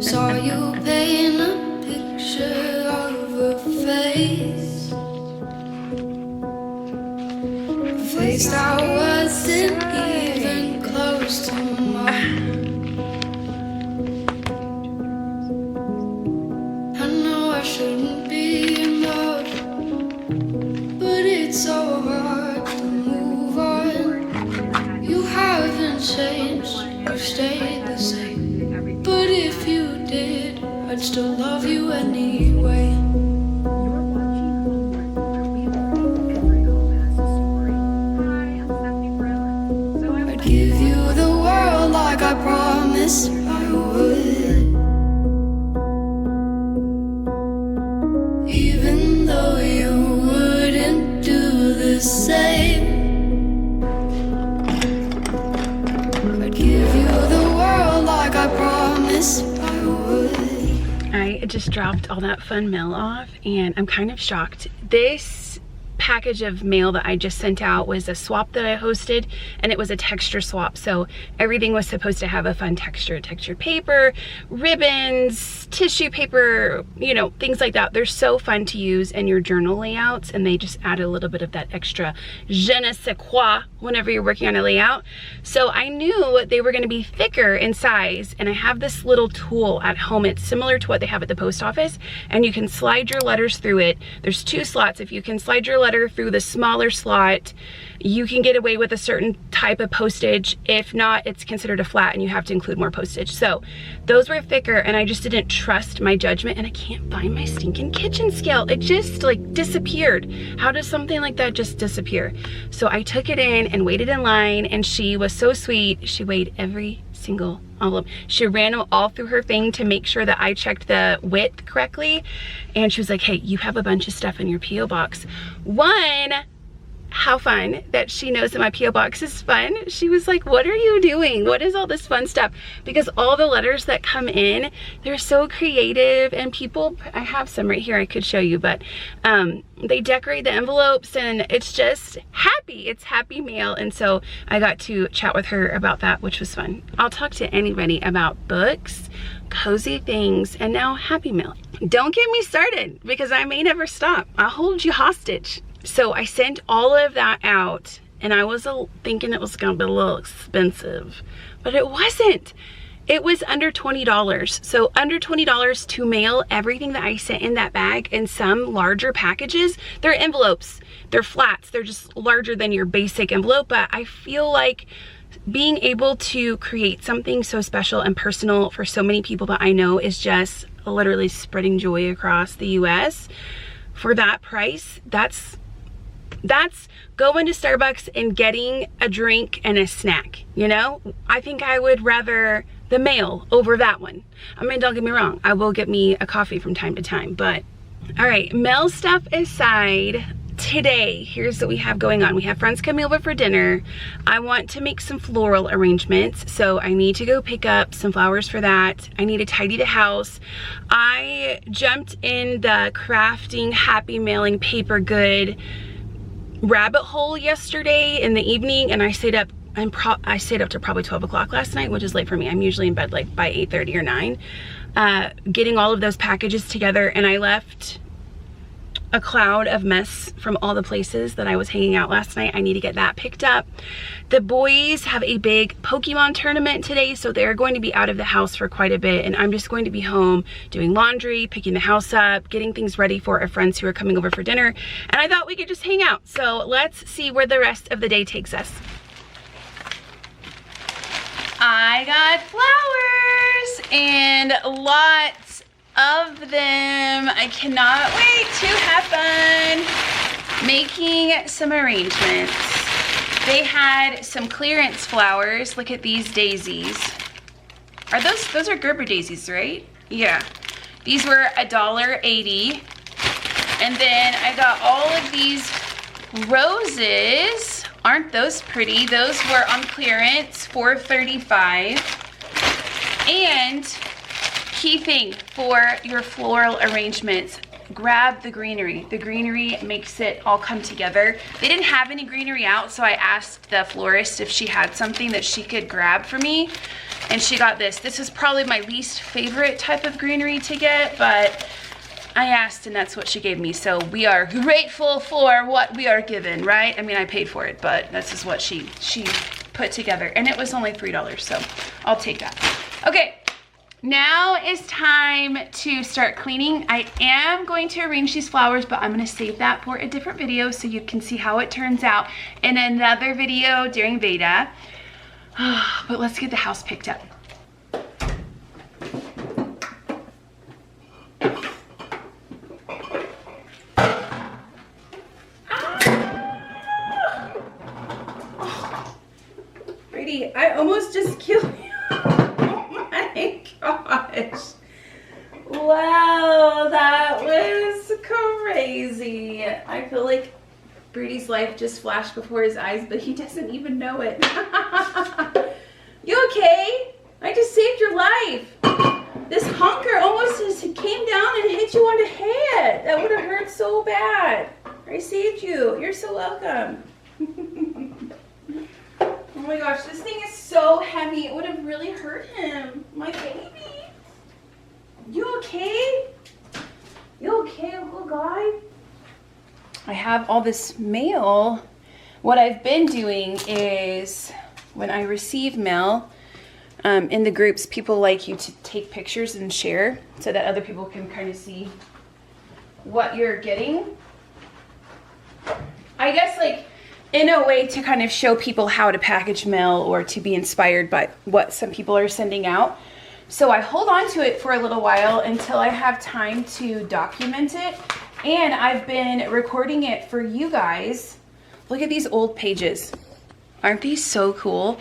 Saw you paint a picture of a face, a face that wasn't even close to mine. I know I shouldn't be in love, but it's so hard to move on. You haven't changed, you've stayed the same. But if you did, I'd still love you anyway. I'd give you the world like I promised I would, even though you wouldn't do the same. I'd give you the world like I promised I would. I just dropped all that fun mail off and I'm kind of shocked. This package of mail that I just sent out was a swap that I hosted, and it was a texture swap, so everything was supposed to have a fun texture. Textured paper, ribbons, tissue paper, you know, things like that. They're so fun to use in your journal layouts, and they just add a little bit of that extra je ne sais quoi whenever you're working on a layout. So I knew they were going to be thicker in size, and I have this little tool at home. It's similar to what they have at the post office, and you can slide your letters through it. There's 2 slots. If you can slide your letter through the smaller slot, you can get away with a certain type of postage. If not, it's considered a flat and you have to include more postage. So those were thicker, and I just didn't trust my judgment, and I can't find my stinking kitchen scale. It just like disappeared. How does something like that just disappear? So I took it in and waited in line, and she was so sweet. She weighed every single envelope. She ran them all through her thing to make sure that I checked the width correctly, and she was like, hey, you have a bunch of stuff in your P.O. box. One, how fun that she knows that my P.O. box is fun. She was like, what are you doing? What is all this fun stuff? Because all the letters that come in, they're so creative, and people, I have some right here I could show you, but they decorate the envelopes, and it's just happy. It's happy mail. And so I got to chat with her about that, which was fun. I'll talk to anybody about books, cozy things, and now happy mail. Don't get me started, because I may never stop. I'll hold you hostage. So I sent all of that out, and I was thinking it was gonna be a little expensive, but it wasn't. It was under $20. So under $20 to mail everything that I sent in that bag. And some larger packages, they're envelopes, they're flats, they're just larger than your basic envelope. But I feel like being able to create something so special and personal for so many people that I know is just literally spreading joy across the US. For that price, that's going to Starbucks and getting a drink and a snack, you know? I think I would rather the mail over that one. I mean, don't get me wrong, I will get me a coffee from time to time, but all right, mail stuff aside, today, here's what we have going on. We have friends coming over for dinner. I want to make some floral arrangements, so I need to go pick up some flowers for that. I need to tidy the house. I jumped in the crafting happy mailing paper good rabbit hole yesterday in the evening, and I stayed up to probably 12 o'clock last night, which is late for me. I'm usually in bed like by 8:30 or 9, getting all of those packages together, and I left a cloud of mess from all the places that I was hanging out last night. I need to get that picked up. The boys have a big Pokemon tournament today, so they're going to be out of the house for quite a bit, and I'm just going to be home doing laundry, picking the house up, getting things ready for our friends who are coming over for dinner, and I thought we could just hang out. So let's see where the rest of the day takes us. I got flowers, and lots of them. I cannot wait to have fun making some arrangements. They had some clearance flowers. Look at these daisies. Are those are Gerber daisies, right? Yeah. These were $1.80. And then I got all of these roses. Aren't those pretty? Those were on clearance, $4.35. And key thing for your floral arrangements, grab the greenery. The greenery makes it all come together. They didn't have any greenery out, so I asked the florist if she had something that she could grab for me. And she got this. This is probably my least favorite type of greenery to get, but I asked and that's what she gave me. So we are grateful for what we are given, right? I mean, I paid for it, but this is what she put together. And it was only $3, so I'll take that. Okay, now is time to start cleaning. I am going to arrange these flowers, but I'm gonna save that for a different video so you can see how it turns out in another video during beta. But let's get the house picked up. Brady, I almost just killed you. Oh my gosh. Wow, that was crazy. I feel like Brady's life just flashed before his eyes, but he doesn't even know it. You okay? I just saved your life. This honker almost just came down and hit you on the head. That would have hurt so bad. I saved you. You're so welcome. Oh my gosh, this thing is so heavy. It would have really hurt him. My baby. You okay? You okay, little guy? I have all this mail. What I've been doing is when I receive mail in the groups, people like you to take pictures and share so that other people can kind of see what you're getting. I guess like in a way to kind of show people how to package mail or to be inspired by what some people are sending out. So I hold on to it for a little while until I have time to document it. And I've been recording it for you guys. Look at these old pages. Aren't these so cool?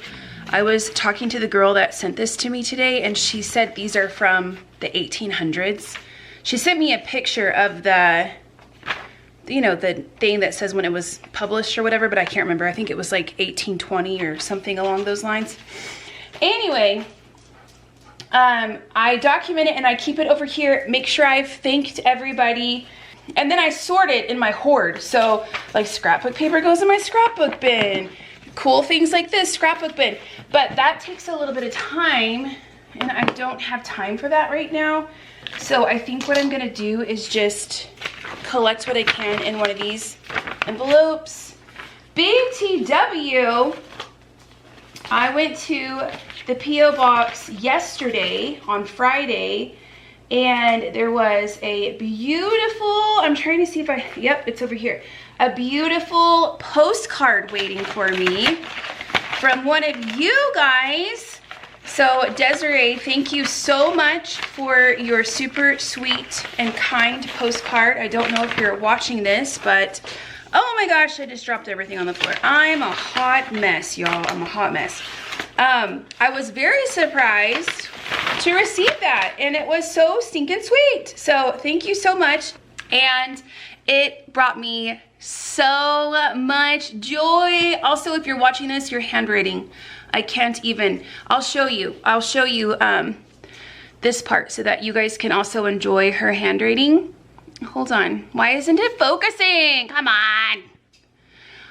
I was talking to the girl that sent this to me today and she said these are from the 1800s. She sent me a picture of the, you know, the thing that says when it was published or whatever, but I can't remember. I think it was like 1820 or something along those lines. Anyway, I document it and I keep it over here, make sure I've thanked everybody. And then I sort it in my hoard. So like scrapbook paper goes in my scrapbook bin. Cool things like this, scrapbook bin. But that takes a little bit of time and I don't have time for that right now. So I think what I'm gonna do is just collect what I can in one of these envelopes. Big TW, I went to the P.O. box yesterday on Friday and there was a beautiful, I'm trying to see if yep, it's over here. A beautiful postcard waiting for me from one of you guys. So Desiree, thank you so much for your super sweet and kind postcard. I don't know if you're watching this, but oh my gosh, I just dropped everything on the floor. I'm a hot mess, y'all. I'm a hot mess. I was very surprised to receive that and it was so stinking sweet. So thank you so much. And it brought me so much joy. Also, if you're watching this, your handwriting, I can't even, I'll show you this part so that you guys can also enjoy her handwriting. Hold on, why isn't it focusing? Come on.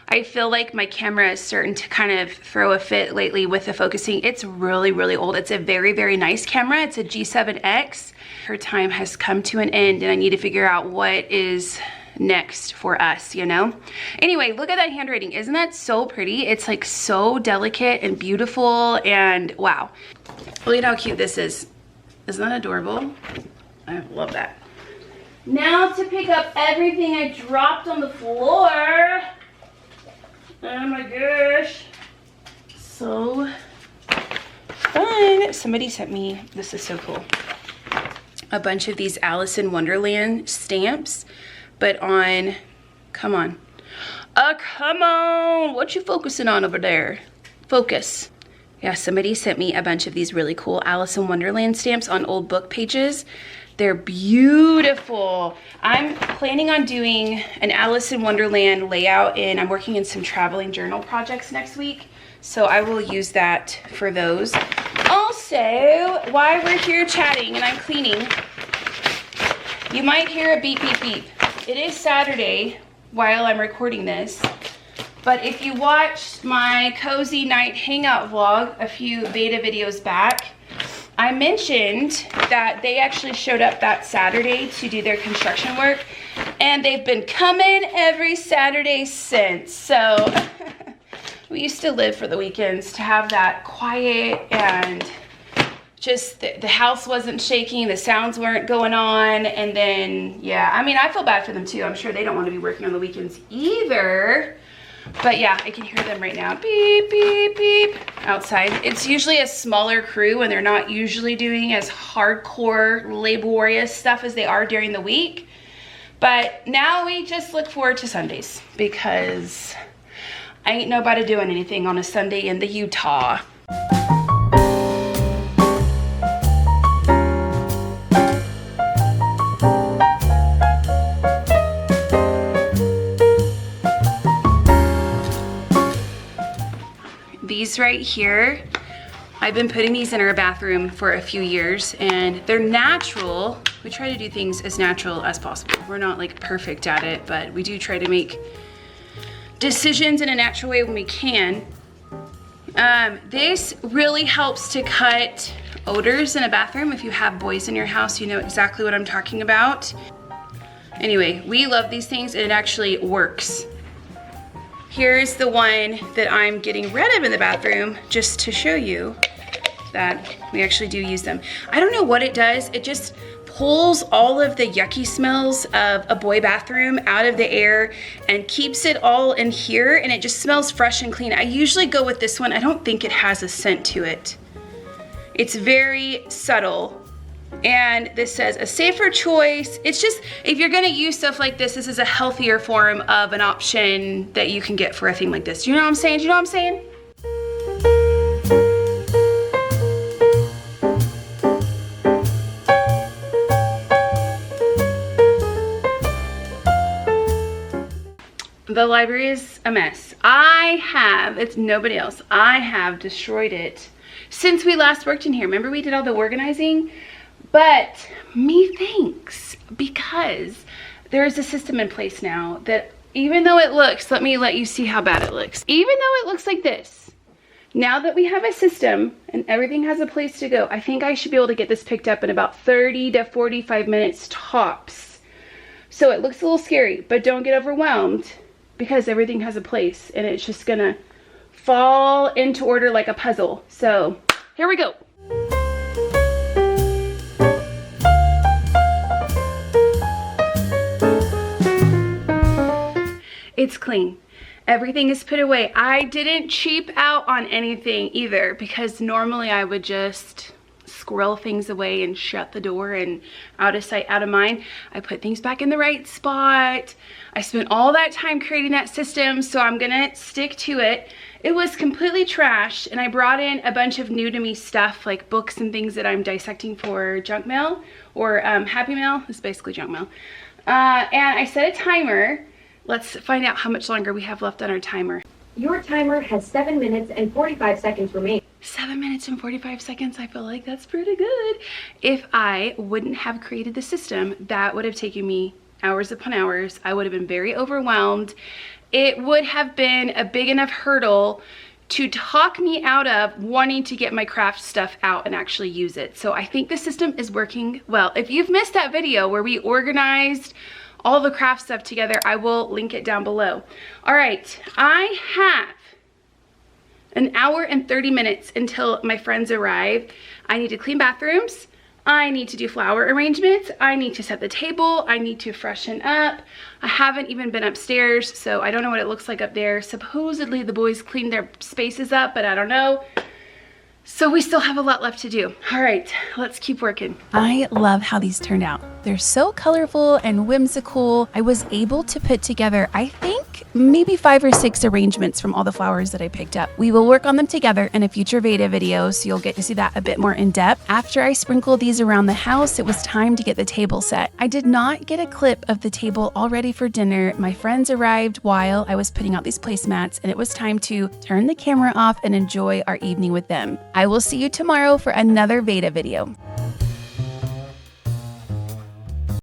I feel like my camera is starting to kind of throw a fit lately with the focusing. It's really, really old. It's a very, very nice camera. It's a G7X. Her time has come to an end and I need to figure out what is next for us, you know? Anyway, look at that handwriting. Isn't that so pretty? It's like so delicate and beautiful and wow. Look at how cute this is. Isn't that adorable? I love that. Now to pick up everything I dropped on the floor. Oh my gosh. So fun. Somebody sent me, this is so cool, a bunch of these Alice in Wonderland stamps, but on, come on. Come on. What you focusing on over there? Focus. Yeah, somebody sent me a bunch of these really cool Alice in Wonderland stamps on old book pages. They're beautiful. I'm planning on doing an Alice in Wonderland layout and I'm working in some traveling journal projects next week. So I will use that for those. Also, while we're here chatting and I'm cleaning, you might hear a beep, beep, beep. It is Saturday while I'm recording this, but if you watched my cozy night hangout vlog a few beta videos back, I mentioned that they actually showed up that Saturday to do their construction work, and they've been coming every Saturday since. So we used to live for the weekends to have that quiet, and just the house wasn't shaking, the sounds weren't going on. And then, yeah, I mean, I feel bad for them too. I'm sure they don't want to be working on the weekends either. But yeah, I can hear them right now. Beep, beep, beep, outside. It's usually a smaller crew, and they're not usually doing as hardcore, laborious stuff as they are during the week. But now we just look forward to Sundays, because I ain't nobody doing anything on a Sunday in the Utah. These right here, I've been putting these in our bathroom for a few years, and they're natural. We try to do things as natural as possible. We're not like perfect at it, but we do try to make decisions in a natural way when we can. This really helps to cut odors in a bathroom. If you have boys in your house, you know exactly what I'm talking about. Anyway, we love these things, and it actually works. Here's the one that I'm getting rid of in the bathroom, just to show you that we actually do use them. I don't know what it does. It just pulls all of the yucky smells of a boy bathroom out of the air and keeps it all in here, and it just smells fresh and clean. I usually go with this one. I don't think it has a scent to it. It's very subtle. And this says a safer choice. It's just, if you're gonna use stuff like this is a healthier form of an option that you can get for a thing like this. You know what I'm saying? Do you know what I'm saying? The library is a mess. It's nobody else. I have destroyed it since we last worked in here. Remember we did all the organizing? But methinks, because there is a system in place now that even though it looks, let me let you see how bad it looks. Even though it looks like this, now that we have a system and everything has a place to go, I think I should be able to get this picked up in about 30 to 45 minutes tops. So it looks a little scary, but don't get overwhelmed, because everything has a place and it's just gonna fall into order like a puzzle. So here we go. It's clean. Everything is put away. I didn't cheap out on anything either, because normally I would just squirrel things away and shut the door and out of sight, out of mind. I put things back in the right spot. I spent all that time creating that system, so I'm gonna stick to it. It was completely trashed, and I brought in a bunch of new to me stuff, like books and things that I'm dissecting for junk mail, or Happy Mail. It's basically junk mail. And I set a timer. Let's find out how much longer we have left on our timer. Your timer has 7 minutes and 45 seconds remaining. 7 minutes and 45 seconds. I feel like that's pretty good. If I wouldn't have created the system, that would have taken me hours upon hours. I would have been very overwhelmed. It would have been a big enough hurdle to talk me out of wanting to get my craft stuff out and actually use it. So I think the system is working well. If you've missed that video where we organized all the craft stuff together, I will link it down below. All right, I have an hour and 30 minutes until my friends arrive. I need to clean bathrooms. I need to do flower arrangements. I need to set the table. I need to freshen up. I haven't even been upstairs, so I don't know what it looks like up there. Supposedly the boys cleaned their spaces up, but I don't know. So we still have a lot left to do. All right, let's keep working. I love how these turned out. They're so colorful and whimsical. I was able to put together, I think, maybe 5 or 6 arrangements from all the flowers that I picked up. We will work on them together in a future Veda video, so you'll get to see that a bit more in depth. After I sprinkled these around the house, it was time to get the table set. I did not get a clip of the table all ready for dinner. My friends arrived while I was putting out these placemats, and it was time to turn the camera off and enjoy our evening with them. I will see you tomorrow for another Veda video.